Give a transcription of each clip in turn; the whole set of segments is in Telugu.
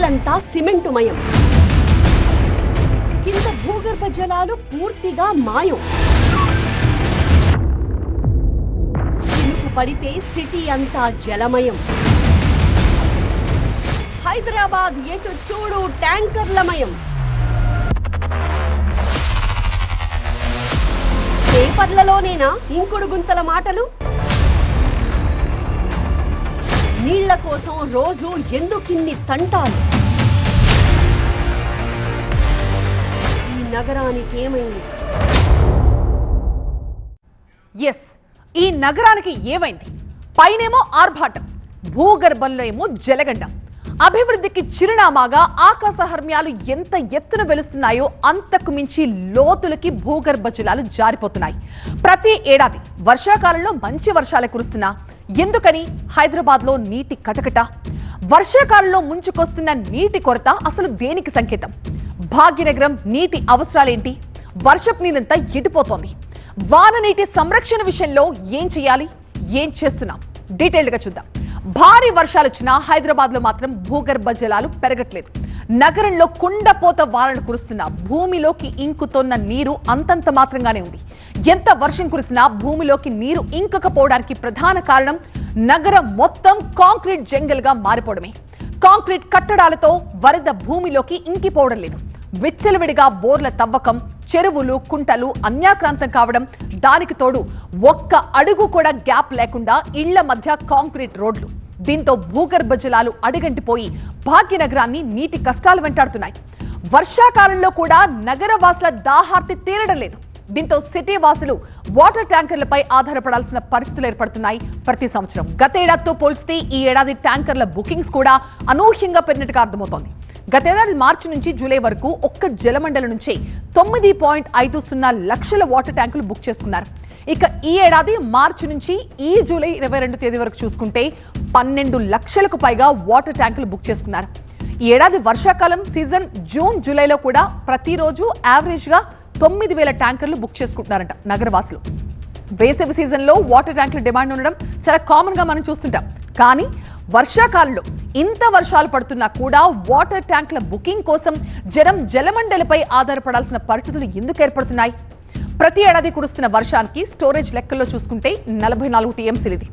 అంతా సిమెంటుమయం. కింద భూగర్భ జలాలు పూర్తిగా మాయం. చినుకు పడితే సిటీ అంతా జలమయం. హైదరాబాద్ ఎటు చూడు ట్యాంకర్లమయం. పేపర్లలోనేనా ఇంకుడు గుంతల మాటలు? నీళ్ల కోసం రోజు ఎందుకిన్ని తంటాలు? ఈ నగరానికి ఏమైంది? ఎస్, ఈ నగరానికి ఏమైంది? పైనేమో ఆర్భాటం, భూగర్భంలో ఏమో జలగండం. అభివృద్ధికి చిరునామాగా ఆకాశహర్మ్యాలు ఎంత ఎత్తున వెలుస్తున్నాయో అంతకు మించి లోతులకి భూగర్భ జలాలు జారిపోతున్నాయి. ప్రతి ఏడాది వర్షాకాలంలో మంచి వర్షాలు కురుస్తున్నా ఎందుకని హైదరాబాద్లో నీటి కటకట? వర్షాకాలంలో ముంచుకొస్తున్న నీటి కొరత అసలు దేనికి సంకేతం? భాగ్యనగరం నీటి అవసరాలేంటి? వర్షపు నీరంతా ఎడిపోతోంది. వాన నీటి సంరక్షణ విషయంలో ఏం చేయాలి, ఏం చేస్తున్నాం? డీటెయిల్డ్గా చూద్దాం. భారీ వర్షాలు వచ్చినా హైదరాబాద్లో మాత్రం భూగర్భ జలాలు పెరగట్లేదు. నగరంలో కుండపోత వానలు కురుస్తున్నా భూమిలోకి ఇంకుతోన్న నీరు అంతంత మాత్రంగానే ఉంది. ఎంత వర్షం కురిసినా భూమిలోకి నీరు ఇంకకపోవడానికి ప్రధాన కారణం నగరం మొత్తం కాంక్రీట్ జంగల్గా మారిపోవడమే. కాంక్రీట్ కట్టడాలతో వరద భూమిలోకి ఇంకిపోవడం లేదు. విచ్చలవిడిగా బోర్ల తవ్వకం, చెరువులు, కుంటలు అన్యాక్రాంతం కావడం, దానికి తోడు ఒక్క అడుగు కూడా గ్యాప్ లేకుండా ఇళ్ల మధ్య కాంక్రీట్ రోడ్లు. దీంతో భూగర్భ జలాలు అడుగంటిపోయి భాగ్యనగరాన్ని నీటి కష్టాలు వెంటాడుతున్నాయి. వర్షాకాలంలో కూడా నగరవాసుల దాహార్తి తీరడం లేదు. దీంతో సిటీ వాసులు వాటర్ ట్యాంకర్లపై ఆధారపడాల్సిన పరిస్థితులు ఏర్పడుతున్నాయి ప్రతి సంవత్సరం. గతేడాదితో పోల్చితే ఈ ఏడాది ట్యాంకర్ల బుకింగ్స్ కూడా అనూహ్యంగా పెరిగినట్టుగా అర్థమవుతోంది. గతేడాది మార్చి నుంచి జూలై వరకు ఒక్క జలమండలి నుంచి 9.50 లక్షల వాటర్ ట్యాంకులు బుక్ చేసుకున్నారు. ఇక ఈ ఏడాది మార్చి నుంచి ఈ జూలై 22 తేదీ వరకు చూసుకుంటే 12 లక్షలకు పైగా వాటర్ ట్యాంకులు బుక్ చేసుకున్నారు. ఈ ఏడాది వర్షాకాలం సీజన్ జూన్ జూలైలో కూడా ప్రతిరోజు యావరేజ్గా 9,000 ట్యాంకర్లు బుక్ చేసుకుంటున్నారంట నగరవాసులు. వేసవి సీజన్లో వాటర్ ట్యాంకుల డిమాండ్ ఉండడం చాలా కామన్గా మనం చూస్తుంటాం. కానీ వర్షాకాలంలో ఇంత వర్షాలు పడుతున్నా కూడా వాటర్ ట్యాంకుల బుకింగ్ కోసం జలమండలిపై ఆధారపడాల్సిన పరిస్థితులు ఎందుకు ఏర్పడుతున్నాయి? ప్రతి ఏడాది కురుస్తున్న వర్షానికి స్టోరేజ్ లెక్కల్లో చూసుకుంటే 44 టీఎంసీలు. ఇది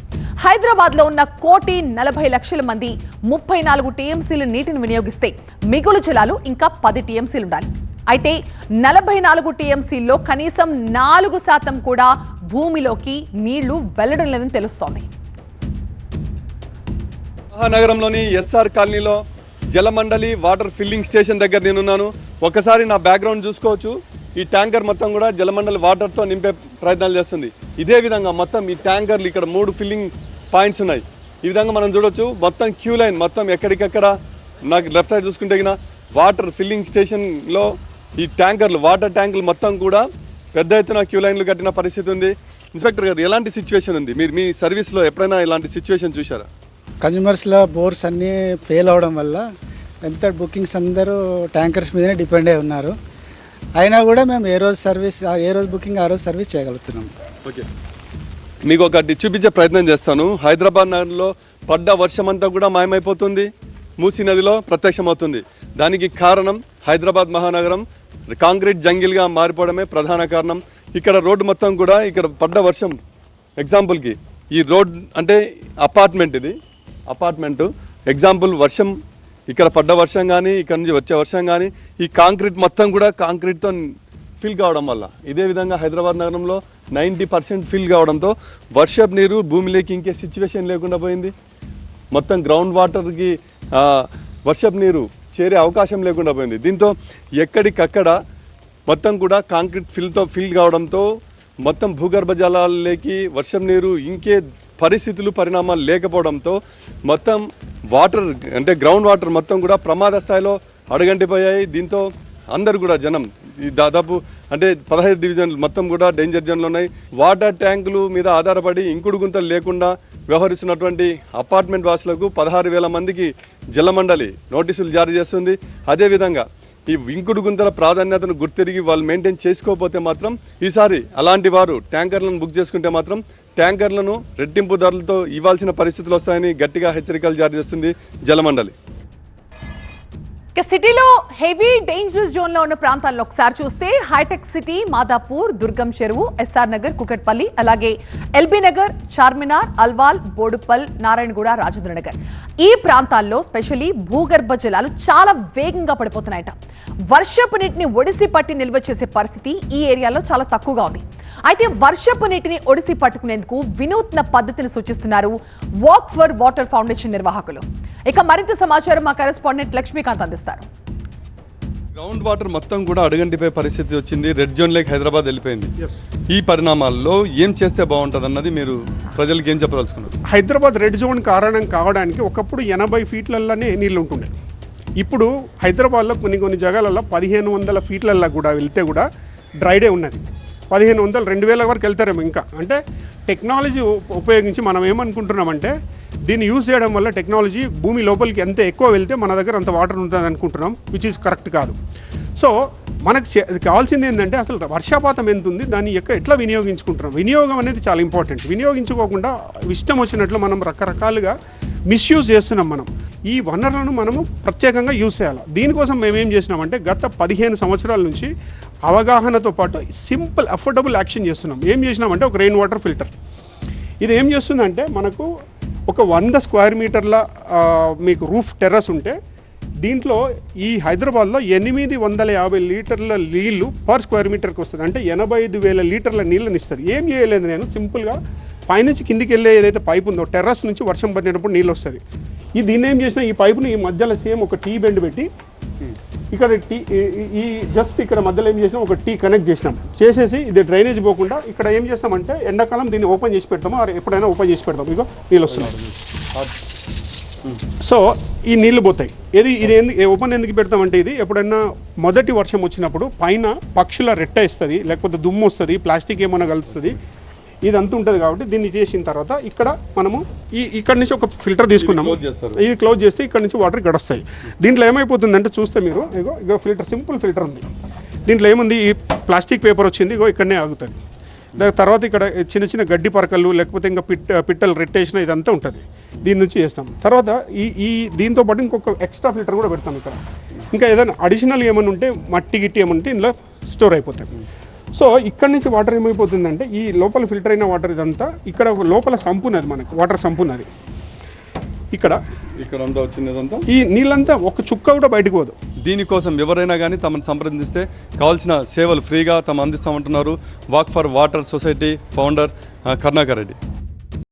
హైదరాబాద్లో ఉన్న 1,40,00,000 మంది 34 టీఎంసీల నీటిని వినియోగిస్తే మిగులు జలాలు ఇంకా 10 టీఎంసీలు ఉండాలి. అయితే 44 టీఎంసీల్లో కనీసం 4% కూడా భూమిలోకి నీళ్లు వెళ్లడం లేదని తెలుస్తోంది. మహానగరంలోని ఎస్ఆర్ కాలనీలో జలమండలి వాటర్ ఫిల్లింగ్ స్టేషన్ దగ్గర నేనున్నాను. ఒకసారి నా బ్యాక్గ్రౌండ్ చూసుకోవచ్చు. ఈ ట్యాంకర్ మొత్తం కూడా జలమండలి వాటర్తో నింపే ప్రయత్నాలు చేస్తుంది. ఇదే విధంగా మొత్తం ఈ ట్యాంకర్లు ఇక్కడ 3 ఫిల్లింగ్ పాయింట్స్ ఉన్నాయి. ఈ విధంగా మనం చూడొచ్చు. మొత్తం క్యూ లైన్ మొత్తం ఎక్కడికక్కడ. నాకు లెఫ్ట్ సైడ్ చూసుకుంటే వాటర్ ఫిల్లింగ్ స్టేషన్లో ఈ ట్యాంకర్లు వాటర్ ట్యాంకులు మొత్తం కూడా పెద్ద ఎత్తున క్యూ లైన్లు కట్టిన పరిస్థితి ఉంది. ఇన్స్పెక్టర్ గారు, ఎలాంటి సిచ్యువేషన్ ఉంది? మీరు మీ సర్వీస్లో ఎప్పుడైనా ఇలాంటి సిచ్యువేషన్ చూసారా? కన్జ్యూమర్స్లో బోర్స్ అన్నీ ఫెయిల్ అవడం వల్ల ఎంత బుకింగ్స్ అందరూ ట్యాంకర్స్ మీదనే డిపెండ్ అయి ఉన్నారు. అయినా కూడా మేము ఏ రోజు బుకింగ్ ఆ రోజు సర్వీస్ చేయగలుగుతున్నాం. ఓకే, మీకు ఒకటి చూపించే ప్రయత్నం చేస్తాను. హైదరాబాద్ నగరంలో పడ్డ వర్షం అంతా కూడా మాయమైపోతుంది, మూసీ నదిలో ప్రత్యక్షమవుతుంది. దానికి కారణం హైదరాబాద్ మహానగరం కాంక్రీట్ జంగిల్గా మారిపోవడమే ప్రధాన కారణం. ఇక్కడ రోడ్డు మొత్తం కూడా ఇక్కడ పడ్డ వర్షం, ఎగ్జాంపుల్కి ఈ రోడ్ అంటే అపార్ట్మెంట్, ఇది అపార్ట్మెంటు ఎగ్జాంపుల్, వర్షం ఇక్కడ పడ్డ వర్షం కానీ ఇక్కడ నుంచి వచ్చే వర్షం కానీ ఈ కాంక్రీట్ మొత్తం కూడా కాంక్రీట్తో ఫిల్ కావడం వల్ల, ఇదే విధంగా హైదరాబాద్ నగరంలో 90% ఫిల్ కావడంతో వర్షపు నీరు భూమిలోకి ఇంకే సిచ్యువేషన్ లేకుండా పోయింది. మొత్తం గ్రౌండ్ వాటర్కి వర్షపు నీరు చేరే అవకాశం లేకుండా పోయింది. దీంతో ఎక్కడికక్కడ మొత్తం కూడా కాంక్రీట్ ఫిల్ కావడంతో మొత్తం భూగర్భ జలాలలోకి వర్షం నీరు ఇంకే పరిణామాలు లేకపోవడంతో మొత్తం వాటర్ అంటే గ్రౌండ్ వాటర్ మొత్తం కూడా ప్రమాద స్థాయిలో అడుగంటిపోయాయి. దీంతో అందరు కూడా జనం దాదాపు అంటే 15 డివిజన్లు మొత్తం కూడా డేంజర్ జోన్లు ఉన్నాయి. వాటర్ ట్యాంకులు మీద ఆధారపడి ఇంకుడు గుంతలు లేకుండా వ్యవహరిస్తున్నటువంటి అపార్ట్మెంట్ వాసులకు 16,000 మందికి జలమండలి నోటీసులు జారీ చేస్తుంది. అదేవిధంగా ఈ ఇంకుడు గుంతల ప్రాధాన్యతను గుర్తిరిగి వాళ్ళు మెయింటైన్ చేసుకోకపోతే మాత్రం ఈసారి అలాంటి వారు ట్యాంకర్లను బుక్ చేసుకుంటే మాత్రం ట్యాంకర్లను రెట్టింపు ధరలతో ఇవ్వాల్సిన పరిస్థితులు వస్తాయని గట్టిగా హెచ్చరికలు జారీ చేస్తుంది జలమండలి. ఇక సిటీలో హెవీ డేంజరస్ జోన్ లో ఉన్న ప్రాంతాల్లో ఒకసారి చూస్తే హైటెక్ సిటీ, మాదాపూర్, దుర్గం చెరువు, ఎస్ఆర్ నగర్, కుకట్పల్లి, అలాగే ఎల్బీ నగర్, చార్మినార్, అల్వాల్, బోడుప్పల్, నారాయణగూడ, రాజేంద్ర నగర్ ఈ ప్రాంతాల్లో స్పెషల్లీ భూగర్భ జలాలు చాలా వేగంగా పడిపోతున్నాయట. వర్షపు నీటిని ఒడిసి పట్టి నిల్వ చేసే పరిస్థితి ఈ ఏరియాలో చాలా తక్కువగా ఉంది. అయితే వర్షపు నీటిని ఒడిసి పట్టుకునేందుకు వినూత్న పద్ధతిని సూచిస్తున్నారు వాక్ ఫర్ వాటర్ ఫౌండేషన్ నిర్వాహకులు. ఇక మరింత సమాచారం మా కరెస్పాండెంట్ లక్ష్మీకాంత్ అందిస్తారు. గ్రౌండ్ వాటర్ మొత్తం కూడా అడుగంటిపోయే పరిస్థితి వచ్చింది. రెడ్ జోన్ లేక్ హైదరాబాద్ వెళ్ళిపోయింది. ఈ పరిణామాల్లో ఏం చేస్తే బాగుంటుంది అన్నది మీరు ప్రజలకు ఏం చెప్పదలుచుకున్నారు? హైదరాబాద్ రెడ్ జోన్ కారణం కావడానికి ఒకప్పుడు 80 ఫీట్లలోనే నీళ్ళు ఉంటుండే. ఇప్పుడు హైదరాబాద్లో కొన్ని జగాలలో 1500 ఫీట్లల్లో కూడా వెళ్తే కూడా డ్రైడే ఉన్నది. 1500, 2000 వరకు వెళ్తారేమో. ఇంకా అంటే టెక్నాలజీ ఉపయోగించి మనం ఏమనుకుంటున్నామంటే దీన్ని యూజ్ చేయడం వల్ల టెక్నాలజీ భూమి లోపలికి ఎంత ఎక్కువ వెళ్తే మన దగ్గర అంత వాటర్ ఉంటుంది అనుకుంటున్నాం, విచ్ ఈజ్ కరెక్ట్ కాదు. సో మనకు కావాల్సింది ఏంటంటే అసలు వర్షపాతం ఎంత ఉంది, దాన్ని ఎట్లా వినియోగించుకుంటున్నాం. వినియోగం అనేది చాలా ఇంపార్టెంట్. వినియోగించుకోకుండా ఇష్టం వచ్చినట్లు మనం రకరకాలుగా మిస్యూజ్ చేస్తున్నాం. మనం ఈ వనరులను మనము ప్రత్యేకంగా యూజ్ చేయాలి. దీనికోసం మేమేం చేసినామంటే గత 15 సంవత్సరాల నుంచి అవగాహనతో పాటు సింపుల్ అఫోర్డబుల్ యాక్షన్ చేస్తున్నాం. ఏం చేసినామంటే ఒక రెయిన్ వాటర్ ఫిల్టర్. ఇది ఏం చేస్తుందంటే మనకు ఒక 100 స్క్వేర్ మీటర్ల మీకు రూఫ్ టెర్రస్ ఉంటే దీంట్లో ఈ హైదరాబాద్లో 850 లీటర్ల నీళ్లు పర్ స్క్వేర్ మీటర్కి వస్తుంది. అంటే 85,000 లీటర్ల నీళ్ళని ఇస్తుంది. ఏం చేయలేదు నేను, సింపుల్గా పైనుంచి కిందికి వెళ్ళే ఏదైతే పైపు ఉందో టెర్రస్ నుంచి వర్షం పడినప్పుడు నీళ్ళు వస్తుంది. దీన్ని ఏం చేసినా ఈ పైపుని ఈ మధ్యలో సేమ్ ఒక టీ బెండ్ పెట్టి ఇక్కడ ఈ జస్ట్ ఇక్కడ మధ్యలో ఏం చేసినాం, ఒక టీ కనెక్ట్ చేసేసి ఇది డ్రైనేజ్ పోకుండా ఇక్కడ ఏం చేస్తామంటే ఎండాకాలం దీన్ని ఓపెన్ చేసి పెడతాము, ఎప్పుడైనా ఓపెన్ చేసి పెడతాము. ఇగో నీళ్ళు వస్తున్నాయి. సో ఈ నీళ్లు పోతాయి. ఇది ఓపెన్ ఎందుకు పెడతామంటే ఇది ఎప్పుడైనా మొదటి వర్షం వచ్చినప్పుడు పైన పక్షుల రెట్ట ఇస్తుంది, లేకపోతే దుమ్ము వస్తుంది, ప్లాస్టిక్ ఏమైనా కలుస్తుంది, ఇదంతా ఉంటుంది. కాబట్టి దీన్ని చేసిన తర్వాత ఇక్కడ మనము ఇక్కడ నుంచి ఒక ఫిల్టర్ తీసుకున్నాము. ఇది క్లోజ్ చేస్తే ఇక్కడ నుంచి వాటర్ ఇక్కడ వస్తాయి. దీంట్లో ఏమైపోతుందంటే చూస్తే మీరు ఇగో ఫిల్టర్, సింపుల్ ఫిల్టర్ ఉంది. దీంట్లో ఏముంది, ఈ ప్లాస్టిక్ పేపర్ వచ్చింది, ఇగో ఇక్కడనే ఆగుతుంది. దాని తర్వాత ఇక్కడ చిన్న గడ్డి పరకలు, లేకపోతే ఇంకా పిట్టలు రెట్టేసిన ఇదంతా ఉంటుంది. దీని నుంచి చేస్తాం. తర్వాత ఈ దీంతో పాటు ఇంకొక ఎక్స్ట్రా ఫిల్టర్ కూడా పెడతాం ఇక్కడ. ఇంకా ఏదైనా అడిషనల్ ఏమైనా ఉంటే మట్టి గిట్టి ఏమంటే ఇందులో స్టోర్ అయిపోతాయి. సో ఇక్కడ నుంచి వాటర్ ఏమైపోతుందంటే ఈ లోపల ఫిల్టర్ అయిన వాటర్ ఇదంతా ఇక్కడ లోపల సంపున్నది, మనకు వాటర్ సంపున్నది. ఇక్కడ అంతా వచ్చిందంతా ఈ నీళ్ళంతా ఒక చుక్క కూడా బయటకు పోదు. దీనికోసం ఎవరైనా కానీ తమను సంప్రదిస్తే కావాల్సిన సేవలు ఫ్రీగా తమ అందిస్తామంటున్నారు walk for water society founder Karunakar Reddy.